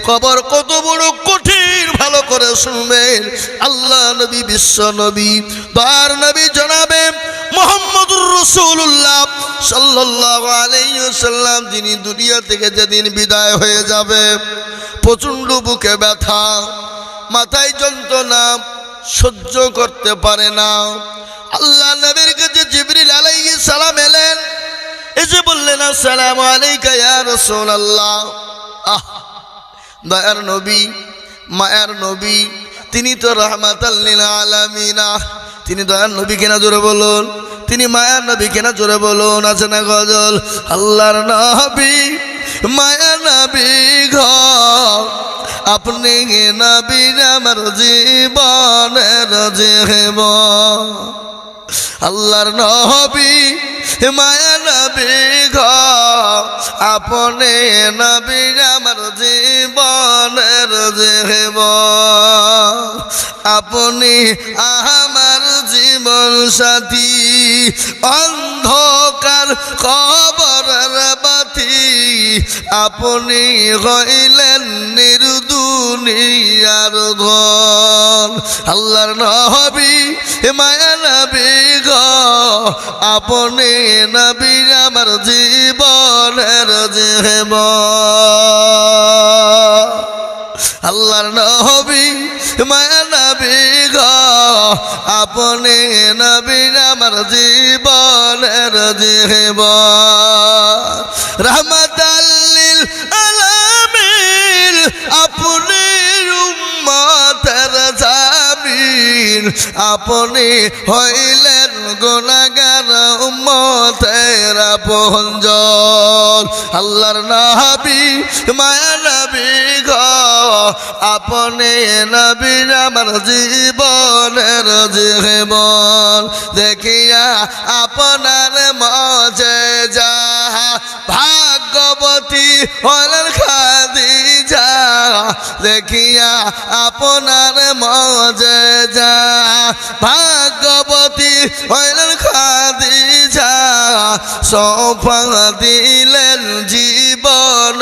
কবর কত বড় কঠিন ভালো করে শুনবেন। আল্লাহ নবী বিশ্ব নবী দয়ার নবী জনাবে মুহাম্মদুর রাসূলুল্লাহ সাল্লাল্লাহু আলাইহি ওয়াসাল্লাম যিনি দুনিয়া থেকে যেদিন বিদায় হয়ে যাবে, প্রচণ্ড বুকে ব্যথা, মাথায় যন্ত্রণা, সহ্য করতে পারে না। আল্লাহ নবীর কাছে জিবরিল আলাইহিস সালাম এলেন, এসে বললেন আসসালামু আলাইকা ইয়া রাসূলুল্লাহ। দয়ার নবী, মায়ার নবী, তিনি তো রাহমাতাল লিল আলামিন। তিনি দয়ার নবী কেনা জোরে বলুন, তিনি মায়ার নবী কেনা জোরে বলুন। আছে না গজল, আল্লাহর নবী মায়ার নবী গো, আপনি নবী আমার জীবনের জীবন। আল্লাহর নবী মায়া নবী গো, আপনি নবী আমার জীবনের জীবন। আপনি আমার জীবন সাথী, অন্ধকার কবরের বাতি, আপনি হইলেন নির্দুনিয়ার ধন। আল্লাহর নবী মায়া নবী গো, আপনি নবী আমার জীবনের জীবন। আল্লাহর নবী মায়া নবী গো, আপনি নবী আমার জীবনের জীবন। রাহমাতাল লিল আলামিন, আপনি উম্মতের জামিন, আপনি হইলেন গুনাহগার উম্মতের আপনজন। আল্লাহর নবী মায়া নবী গো, আপনি নবী আমার জীবনের জীবন। দেখিয়া আপনার মুজিজা, ভাগ্যবতী হলেন খাদিজা। দেখিয়া আপনার মুজিজা, ভাগ্যবতী হলেন খাদিজা। সৌফা দিলেন জীবন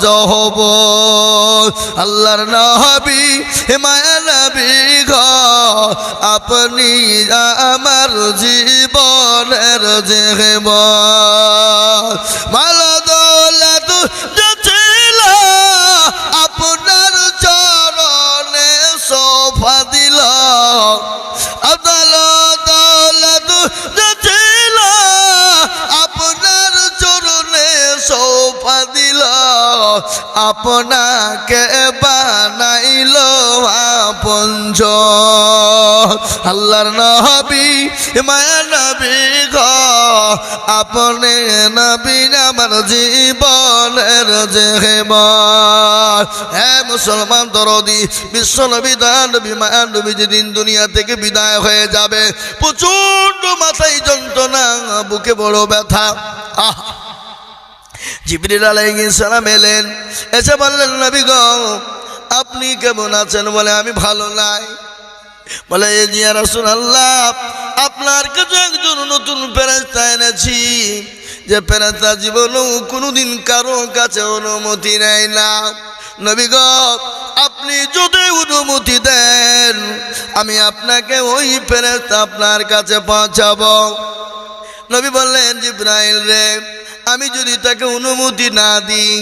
যৌবন। আল্লাহর নবী মায়া নবী গো, আপনি আমার জীবনের জীবন। মাল দৌলত ছিল আপনার চরণে সোফা দিল, দৌলত ছিল আপনার চরণে সোফা দিল, আপনাকে বানাইল আপনজন। আল্লাহর নবী মায়া নবী গো, আপনি নবী আমার জীবনের জীবন। হে মুসলমান দরদি, বিশ্ব নবী দয়ার নবী মায়া নবী যেদিন দুনিয়া থেকে বিদায় হয়ে যাবে, প্রচন্ড মাথায় যন্ত্রণা, বুকে বড় ব্যথা। জিবরিল আলাইহিস সালাম এলেন, এসে বললেন নবী গো, আপনি কেমন আছেন? বলে আমি ভালো নাই। বলে ইয়া রাসূলুল্লাহ, আপনার কাছে একজন নতুন ফেরেশতা এনেছি, যে ফেরেশতা জীবনেও কোনোদিন কারো কাছে অনুমতি নেয় না। নবী গো, আপনি যদি অনুমতি দেন, আমি আপনাকে ওই ফেরেশতা আপনার কাছে পৌঁছাবো। নবী বললেন, জিবরাইল রে, আমি যদি তাকে অনুমতি না দিই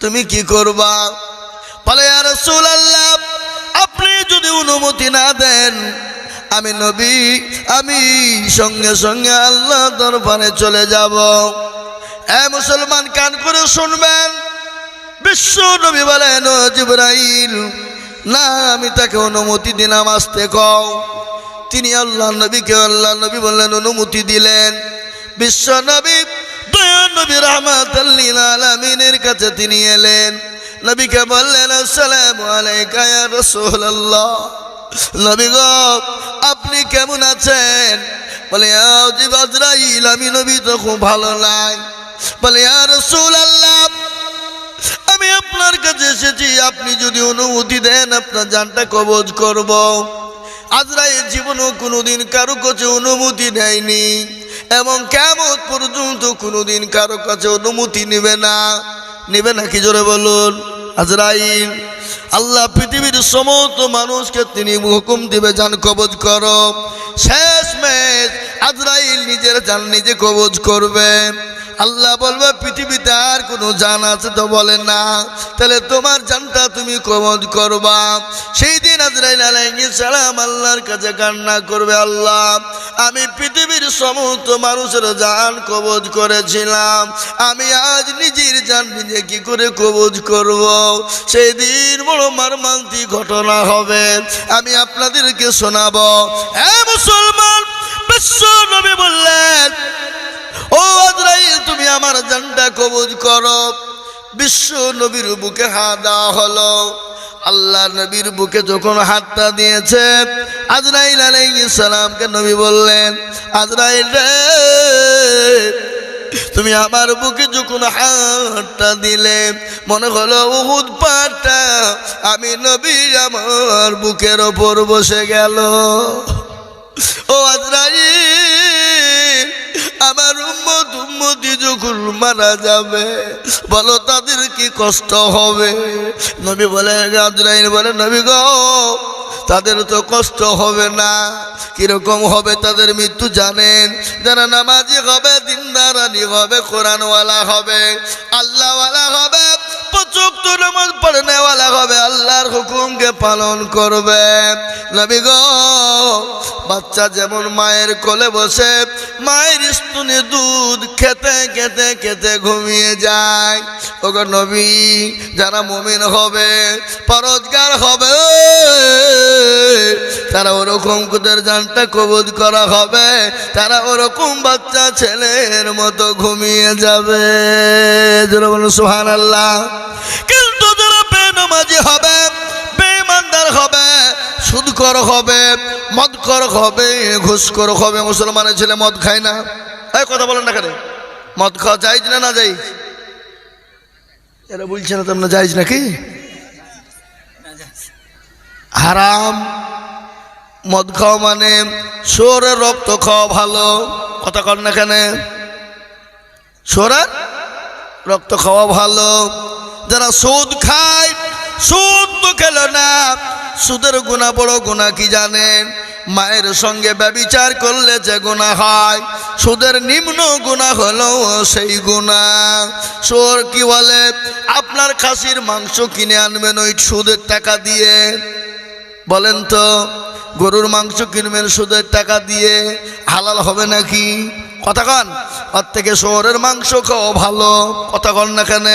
তুমি কি করবা? বলে ইয়া রাসূলুল্লাহ, আপনি যদি অনুমতি না দেন, আমি নবী আমি সঙ্গে সঙ্গে আল্লাহ দরবারে চলে যাব। এ মুসলমান কান করে শুনবেন, বিশ্ব নবী বলেন, ও জিবরাইল, না আমি তাকে অনুমতি দিলাম, আসতে কও। তিনি আল্লাহ নবীকে আল্লাহ নবী বললেন, অনুমতি দিলেন। বিশ্ব নবী দয়ার নবী রাহমাতাল লিল আলামিনের কাছে তিনি এলেন, নবীকে বললেন, আসসালামু আলাইকা ইয়া রাসূলুল্লাহ। নবী গো, আপনি কেমন আছেন? বলে ইয়া জিবরাইল, আমি নবী তো খুব ভালো নাই। বলে ইয়া রাসূলুল্লাহ, আমি আপনার কাছে এসেছি, আপনি যদি অনুমতি দেন আপনার জানটা কবজ করব। আজরাইল জীবনও কোনোদিন কারো কাছে অনুমতি নেয়নি, এবং কিয়ামত পর্যন্ত কোনোদিন কারো কাছে অনুমতি নেবে না। নেবে না কি জোরে বলুন? আজরাইল, আল্লাহ পৃথিবীর সমস্ত মানুষকে তিনি হুকুম দিবে জান কবজ করো। শেষমেশ আজরাইল নিজের জান নিজে কবজ করবে। আল্লাহ বলবে পৃথিবীতে আর কোনো জান আছে তো বলে না, তাহলে তোমার জানটা তুমি কবজ করবা। সেই দিন আজরাইল আলাইহিস সালাম আল্লাহর কাছে কান্না করবে, আল্লাহ আমি পৃথিবীর সমস্ত মানুষের জান কবজ করেছিলাম, আমি আজ নিজের জান নিজে কি করে কবজ করব? সেই দিন বড় মর্মান্তিক ঘটনা হবে, আমি আপনাদেরকে শোনাবো। হে মুসলমান, বিশ্ব নবী বললেন, ও আজরাইল তুমি আমার জানটা কবজ করো। বিশ্ব নবীর বুকে হাত দেওয়া হলো। আল্লাহ নবীর বুকে যখন হাতটা দিয়েছে, আজরাইল আলাইহিস সালামকে নবী বললেন, আজরাইল রে তুমি আমার বুকে যখন হাতটা দিলে, মনে হলো উহুদ পাহাড়টা আমি নবী আমার বুকের ওপর বসে গেল। ও আজরাইল, আমার উম্মতি যখন মারা যাবে, বলো তাদের কি কষ্ট হবে? নবী বলে, আজরাইল বলে, নবী গো তাদের তো কষ্ট হবে না। কিরকম হবে তাদের মৃত্যু জানেন? যারা নামাজি হবে, দিনদারানি হবে, কোরআনওয়ালা হবে, আল্লাহওয়ালা হবে, পাঁচ নামাজ পড়নেওয়ালা হবে, আল্লাহর হুকুমকে পালন করবে। নবী গো বাচ্চা যেমন মায়ের কোলে বসে মায়ের স্তনে দুধ খেতে খেতে খেতে ঘুমিয়ে যায়, ওগো নবী যারা মুমিন হবে, পরহেজগার হবে, তারা ওরকম কুদের জানটা কবজ করা হবে, তারা ওরকম বাচ্চা ছেলের মতো ঘুমিয়ে যাবে। যারা বলুন সুবহানাল্লাহ। কিন্তু যারা বেনামাজি হবে, বেঈমানদার হবে, সুদখোর হবে, মদখোর হবে, ঘুষখোর হবে। মুসলমানের ছেলে মদ খায় না, এই কথা বলেন না কেন? মদ খাওয়া জায়েজ না না জায়েজ? এরা বলছে না তোমরা জায়েজ নাকি? হারাম। মদ খাওয়া মানে শুয়োরের রক্ত খাওয়া ভালো, কথা কর না কেন? শুয়োরের রক্ত খাওয়া ভালো। যারা সুদ খায়, সুদ তো খেলো না, সুদের গুনাহ বড় গুনাহ কি জানেন? মায়ের সঙ্গে ব্যভিচার করলে যে গুনাহ হয়, সুদের নিম্ন গুনাহ হলো সেই গুনাহ। শুয়োর কি বলে, আপনার খাসির মাংস কিনে আনবেন ওই সুদের টাকা দিয়ে, বলেন তো গরুর মাংস কিনবেন সুদের টাকা দিয়ে, হালাল হবে নাকি? কথা কন। ওর থেকে শুয়োরের মাংস খাওয়া ভালো, কথা কন না কেন?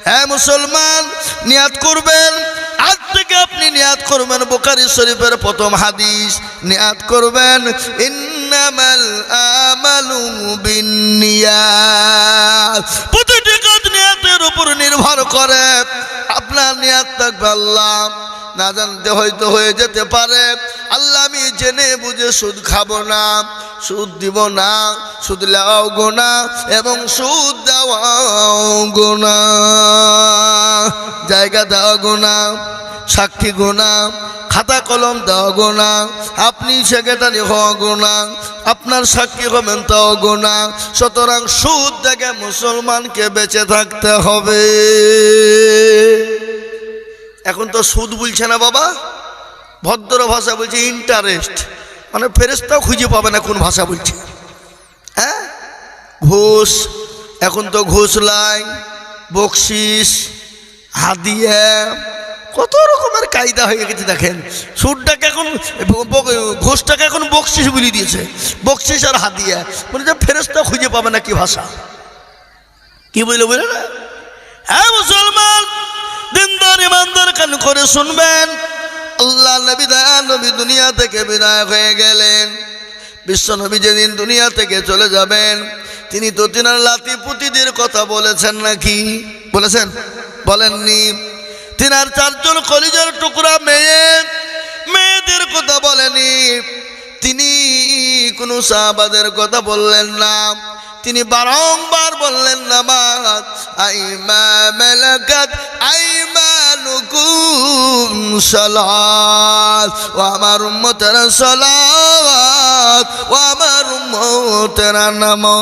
হ্যাঁ মুসলমান, নিয়াত করবেন, আজ থেকে আপনি নিয়াত করবেন, বুখারী শরীফের প্রথম হাদিস, নিয়াত করবেন ইন্নামাল আমালু বিন্নিয়াত। প্রতিটি কাজ নিয়াতের উপর নির্ভর করে। আপনার নিয়াত থাকবে আল্লাহ, না জানতে হয়তো হয়ে যেতে পারে, আল্লাহ আমি জেনে বুঝে সুদ খাবো না, সুদ দিব না, সুদ লেওয়াও গুনাহ এবং সুদ দেওয়াও গুনাহ, জায়গা দেওয়া গুনাহ, সাক্ষী গুনাহ, খাতা কলম দেওয়া গুনাহ, আপনি সেক্রেটারি হওয়া গুনাহ, আপনার সাক্ষী হবেন তাও গুনাহ। সুতরাং সুদ থেকে মুসলমানকে বেঁচে থাকতে হবে। এখন তো সুদ বলছে না বাবা, ভদ্র ভাষা বলছে ইন্টারেস্ট, মানে ফেরেশতাও খুঁজে পাবে না কোন ভাষা বলছে। হ্যাঁ, ঘুষ, এখন তো ঘুষ লাই, বকশিস, হাদিয়া, কত রকমের কায়দা হয়ে গেছে। দেখেন সুদটাকে এখন, ঘুষটাকে এখন বকশিস বলে দিয়েছে, বকশিস আর হাদিয়া, মানে যে ফেরেশতা খুঁজে পাবে না কি ভাষা, কি বলে বলে না? হ্যাঁ মুসলমান, দিনদার ইমানদার কান করে শুনবেন। আল্লাহ নবী দয়াল নবী দুনিয়া থেকে বিদায় হয়ে গেলেন। বিশ্ব নবী যেদিন দুনিয়া থেকে চলে যাবেন, তিনি তো তিনার লাতি পুতিদের কথা বলেছেন নাকি? বলেছেন? বলেননি। তিনার চারজন কলিজার টুকরা মেয়েদের কথা বলেনি। তিনি কোনো সাহাবাদের কথা বললেন না। তিনি বারংবার বললেন নামাজ, আইমা মালাকাত আইমানুকুম সালাত, ও আমার উম্মতেরা সালাত, ও আমার উম্মতেরা নামাজ।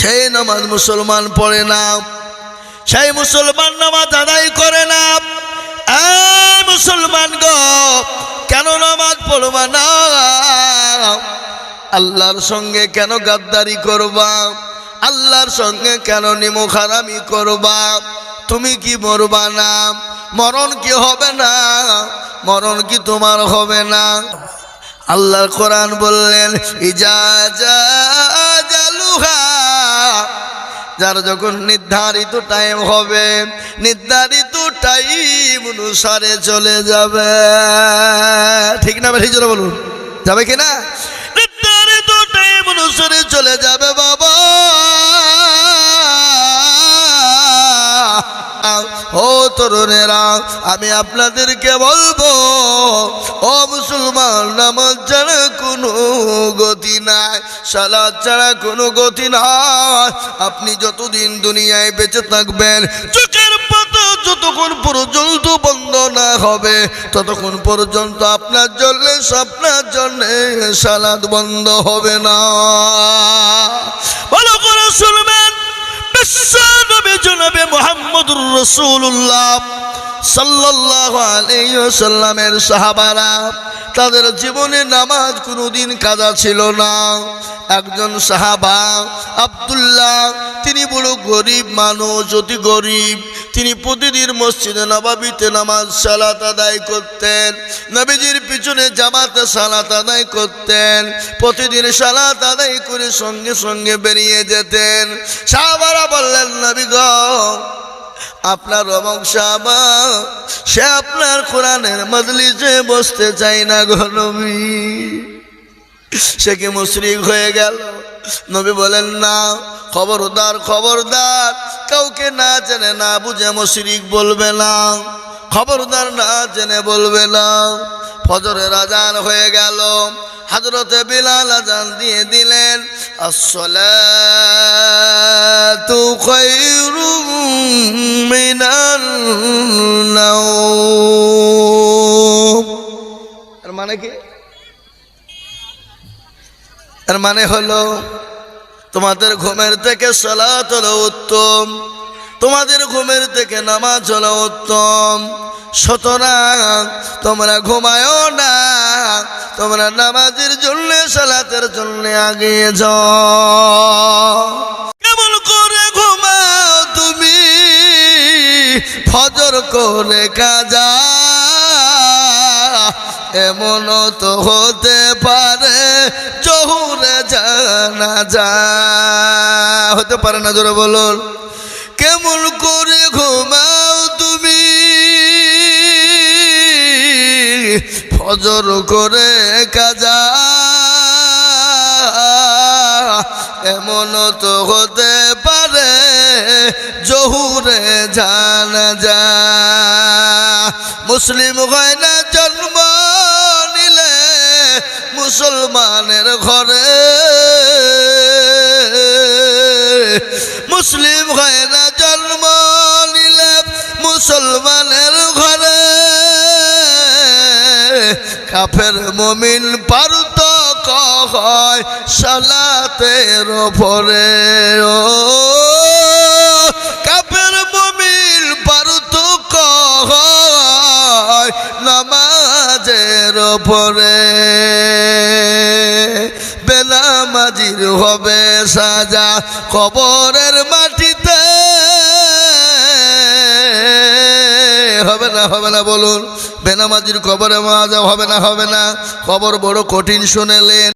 সেই নামাজ মুসলমান পড়ে না, সেই মুসলমান নামাজ আদায় করে না। এই মুসলমান গো, কেন নামাজ পড়বা না? আল্লাহর সঙ্গে কেন গাদ্দারি করবা? আল্লাহর সঙ্গে কেন নিমুখারামি করবা? তুমি কি মরবা না? মরণ কি হবে না? মরণ কি তোমার হবে না? আল্লাহর কোরআন বললেন ইজাজালুহা, যার যখন নির্ধারিত টাইম হবে, নির্ধারিত টাইম অনুসারে চলে যাবে। ঠিক না? ঠিক জোরে বলুন, যাবে কিনা? নির্ধারিত টাইম অনুসারে চলে যাবে বাবা। ও তরুণেরা, আমি আপনাদেরকে বলবো, ও মুসলমান, নামাজ ছাড়া কোনো গতি নাই, সালাত ছাড়া কোনো গতি নাই। আপনি যতদিন দুনিয়ায় বেঁচে থাকবেন, চোখের পাতা যতক্ষণ পর্যন্ত বন্ধ না হবে, ততক্ষণ পর্যন্ত আপনার জন্য আপনার জন্য সালাত বন্ধ হবে না। ভালো করে শুনবেন, বিশ্বনবী জনাবে মুহাম্মদুর রাসূলুল্লাহ সাল্লাল্লাহু আলাইহি ওয়াসাল্লামের সাহাবারা, তাদের জীবনে নামাজ কোনোদিন কাজা ছিল না। একজন সাহাবা আব্দুল্লাহ, তিনি বড় গরিব মানুষ, অতি গরিব। তিনি প্রতিদিন মসজিদে নববীতে নামাজ সালাত আদায় করতেন, নবীজির পিছনে জামাতে সালাত আদায় করতেন। প্রতিদিন সালাত আদায় করে সঙ্গে সঙ্গে বেরিয়ে যেতেন। সাহাবারা বললেন, নবী গো, আপনার অমুক সাহাবা, সে আপনার কোরআনের মজলিসে বসতে চাই না গো নবী, সে কি মুশরিক হয়ে গেল? নবী বলেন, না, খবরদার খবরদার, কাউকে না জেনে না বুঝে মুশরিক বলবে না, খবরদার না জেনে বলবে না। ফজরের আজান হয়ে গেল, হযরতে বিলাল আজান দিয়ে দিলেন, আসসালাতু খায়রুম মিনান নাওম। এর মানে কি? এর মানে হলো, তোমাদের ঘুমের থেকে সালাত হলো উত্তম, তোমাদের ঘুমের থেকে নামাজ হলো উত্তম। সুতরাং তোমরা ঘুমায়ও না, তোমরা নামাজের জন্য সালাতের জন্য আগিয়ে যাও। কেমন করে ঘুমাও তুমি? ফজর করে কাজা, এমনও তো হতে পারে জোহরে জানাজা। হতে পারে না? জোরে বলুন, কেমন করে ঘুমাও তুমি? ফজর করে কাজা, এমনও তো হতে পারে জোহরে জানাজা। মুসলিম হয় না জন্ম নিলে মুসলমানের ঘরে, মুসলিম হয় না জন্ম নিলে মুসলমানের ঘরে। কাফের মুমিন পার্থক্য হয় সালাতের উপরে, ও কাফের মুমিন পার্থক্য হয় নামাজের উপরে। বেনামাজির হবে সাজা কবরের মাটিতে, হবে না? হবে না বলুন? বেনামাজির কবরে মাজা হবে না? হবে না? কবর বড় কঠিন শুনেলেন।